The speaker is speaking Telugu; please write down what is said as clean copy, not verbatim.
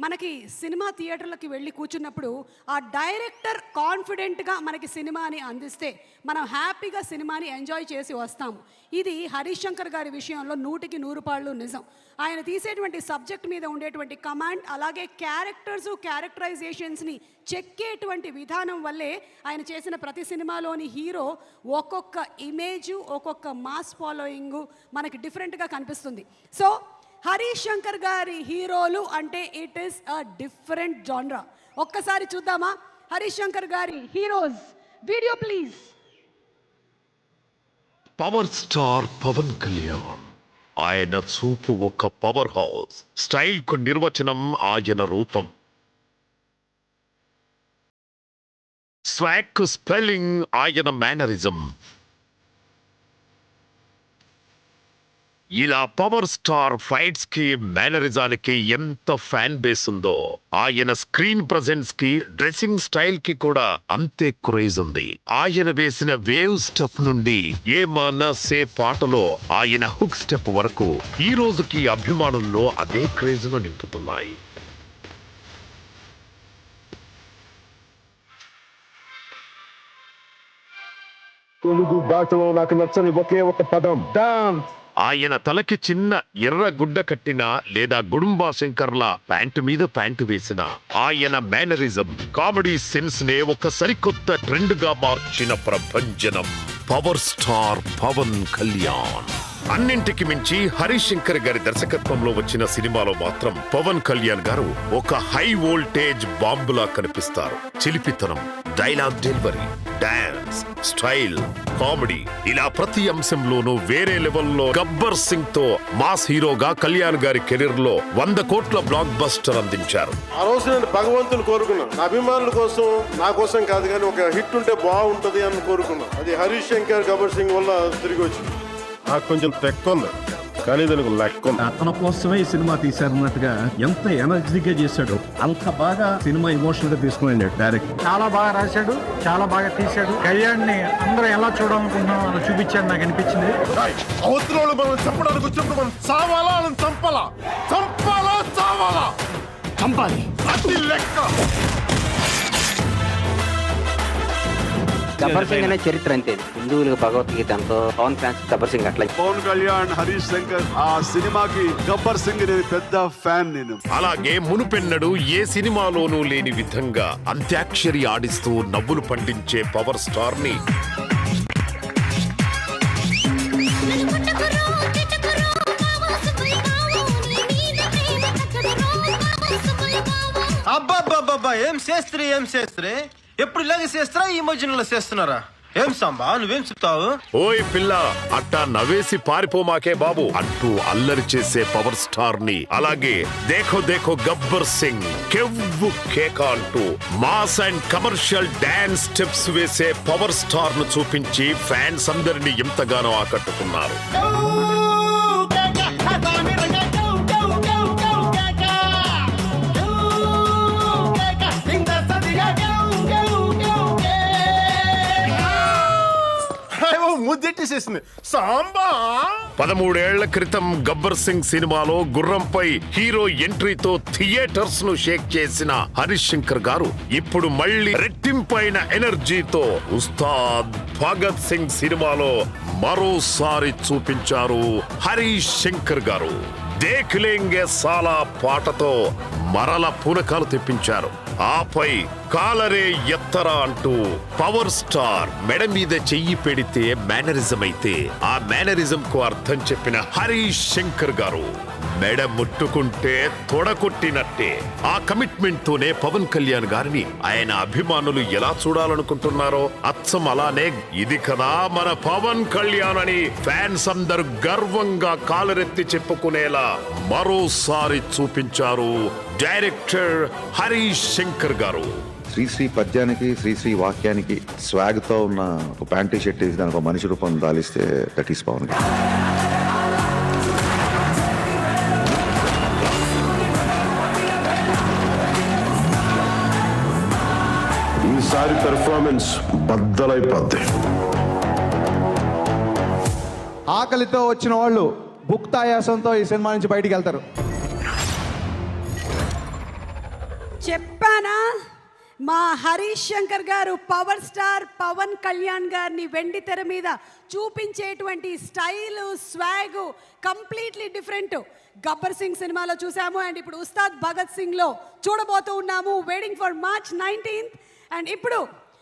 మనకి సినిమా థియేటర్లకి వెళ్ళి కూర్చున్నప్పుడు ఆ డైరెక్టర్ కాన్ఫిడెంట్గా మనకి సినిమాని అందిస్తే మనం హ్యాపీగా సినిమాని ఎంజాయ్ చేసి వస్తాము. ఇది హరీష్ శంకర్ గారి విషయంలో 100కి 100 పాళ్ళు నిజం. ఆయన తీసేటువంటి సబ్జెక్ట్ మీద ఉండేటువంటి కమాండ్, అలాగే క్యారెక్టరైజేషన్స్ని చెక్కేటువంటి విధానం వల్లే ఆయన చేసిన ప్రతి సినిమాలోని హీరో ఒక్కొక్క ఇమేజు, ఒక్కొక్క మాస్ ఫాలోయింగు మనకి డిఫరెంట్గా కనిపిస్తుంది. సో హరీష్ శంకర్ గారి హీరోలు అంటే ఇట్ ఈస్ అ డిఫరెంట్ జానరా. ఒక్కసారి చూద్దామా హరీష్ శంకర్ గారి heroes video please. Power star Pawan Kalyan, ఆయన చూపు ఒక పవర్ హౌస్. స్టైల్ కు నిర్వచనం ఆయన రూపం. స్వాగ్ కు స్పెల్లింగ్ ఆయన మేనరిజం. ఇలా పవర్ స్టార్ ఫైట్స్ కి మేనరిజానికి ఎంత ఫ్యాన్ బేస్ ఉందో, ఆయన స్క్రీన్ ప్రెజెన్స్ కి డ్రెస్సింగ్ స్టైల్ కి కూడా అంతే క్రేజ్ ఉంది. ఆయన వేసిన వేవ్ స్టెప్ నుండి ఏమన్నా సే పాటలో ఆయన హుక్ స్టెప్ వరకు ఈ రోజుకి అభిమానుల్లో అదే క్రేజ్ ను నింపుతున్నాయి. తెలుగు భాషలో నాకు నచ్చని ఒకే ఒక పదం డాన్స్. ఆయన తలకి చిన్న ఎర్ర గుడ్డ కట్టిన లేదా గుడుంబా శంకర్ల ప్యాంటు మీద ప్యాంటు వేసిన ఆయన మేనరిజం, కామెడీ సెన్స్ నే ఒక సరికొత్త ట్రెండ్ గా మార్చిన ప్రభంజనం పవర్ స్టార్ పవన్ కళ్యాణ్. అన్నింటికి మించి హరీష్ శంకర్ గారి దర్శకత్వంలో వచ్చిన సినిమాలో మాత్రం పవన్ కళ్యాణ్ గారు ఒక హై వోల్టేజ్ బాంబులా కనిపిస్తారు. చిలిపితనం, dialogue delivery, dance, style, comedy, ఇలా ప్రతి అంశంలోనూ వేరే లెవెల్లో గబ్బర్ సింగ్ తో మాస్ హీరోగా కళ్యాణ్ గారి కెరీర్ లో 100 కోట్ల బ్లాక్ బస్టర్ అందించారు. ఆ రోజు నేను భగవంతుని కోరుకున్నాను, నా అభిమానుల కోసం, నా కోసం కాదు కానీ ఒక హిట్ ఉంటే బాగుంటది అని కోరుకున్నాను. అది హరీష్ శంకర్ గబ్బర్ సింగ్ వల్ల తిరిగి వచ్చింది. నాకు కొంచెం తెక్క ఉంది కానీ దానికి లెక్క ఉంది. అతని కోసమే ఈ సినిమా తీశారన్నట్టుగా ఎంత ఎనర్జీగా చేశాడు, అంత బాగా సినిమా ఎమోషనల్ గా తీసుకున్నాడు డైరెక్ట్. చాలా బాగా రాశాడు, చాలా బాగా తీశాడు. కళ్యాణ్ని అందరూ ఎలా చూడాలనుకుంటున్నాం అలా చూపించాడు నాకు అనిపించింది. అవతల మనం చెప్పడానికి వచ్చినప్పుడు మనం చావాలా అని చంపాలా, చంపాలా చావాలా, చంపాలి అది లెక్క. గబ్బర్ సింగ్ అనే చరిత్ర అంతే. హిందువులకు భగవద్గీత ఎంతో, పవన్ ఫ్యాన్స్ గబ్బర్ సింగ్ అట్లా. పవన్ కళ్యాణ్, హరీష్ శంకర్ ఆ సినిమాకి గబ్బర్ సింగ్ నేను పెద్ద ఫ్యాన్. నేను అలాగే మునుపెన్నడు ఏ సినిమాలోనూ లేని విధంగా అంత్యాక్షరి ఆడిస్తూ నవ్వులు పండించే పవర్ స్టార్ ని అబ్బాబ్బాబ్బా, ఏం చేస్త్రీ ఎప్పుడు ఇలాగే చేస్తారా? ఈ మధ్యలో చేస్తున్నారా? ఏం సాంబా నువ్వేం చెప్తావు? ఓయ్ పిల్ల, అట్టా నవ్వేసి పారిపోమాకే బాబు అంటూ అల్లరి చేసే పవర్ స్టార్ ని, అలాగే దేఖో దేఖో గబ్బర్ సింగ్, కెవ్వు కేక అంటూ mass and commercial dance steps వేసే పవర్ స్టార్ ను చూపించి ఫ్యాన్స్ అందరినీ ఎంతగానో ఆకట్టుకున్నారు. ముద్దెట్టేసేసింది సాంబా. 13 ఏళ్ల క్రితం గబ్బర్ సింగ్ సినిమాలో గుర్రంపై హీరో ఎంట్రీతో థియేటర్స్ ను షేక్ చేసిన హరీష్ శంకర్ గారు ఇప్పుడు మళ్ళీ రెట్టింపైన ఎనర్జీతో ఉస్తాద్ భగత్ సింగ్ సినిమాలో మరోసారి చూపించారు హరీష్ శంకర్ గారు. దేఖ్ లేంగే సాలా పాటతో మరల పూనకాలు తెప్పించారు. ఆపై కాలరే ఎత్తరా అంటూ పవర్ స్టార్ మెడ మీద చెయ్యి పెడితే మేనరిజం అయితే ఆ మేనరిజం కు అర్థం చెప్పిన హరీష్ శంకర్ గారు మెడ ముట్టుకుంటే తొడకొట్టినట్టే. ఆ కమిట్మెంట్ తోనే పవన్ కళ్యాణ్ గారిని ఆయన అభిమానులు ఎలా చూడాలనుకుంటున్నారో అచ్చం అలానే ఇది కదా మన పవన్ కళ్యాణ్ అని ఫ్యాన్స్ అందరూ గర్వంగా కాలరెత్తి చెప్పుకునేలా మరోసారి చూపించారు డైరెక్టర్ హరీష్ శంకర్ గారు. శ్రీశ్రీ పద్యానికి, శ్రీశ్రీ వాక్యానికి స్వాగ్ తో ఉన్న ఒక ప్యాంటీ షర్ట్ వేసి దానికి ఒక మనిషి రూపం దాలిస్తే దట్ ఈస్ పవన్. ఈసారి పెర్ఫార్మెన్స్ బద్దలైపోద్ది. ఆకలితో వచ్చిన వాళ్ళు భుక్తాయాసంతో ఈ సినిమా నుంచి బయటికి వెళ్తారు. చెప్పానా మా హరీష్ శంకర్ గారు పవర్ స్టార్ పవన్ కళ్యాణ్ గారిని వెండి తెర మీద చూపించేటువంటి style స్వాగు completely different. Gabbar Singh సినిమాలో చూసాము అండ్ ఇప్పుడు ఉస్తాద్ భగత్ సింగ్లో చూడబోతూ ఉన్నాము. Waiting for March 19th. And ఇప్పుడు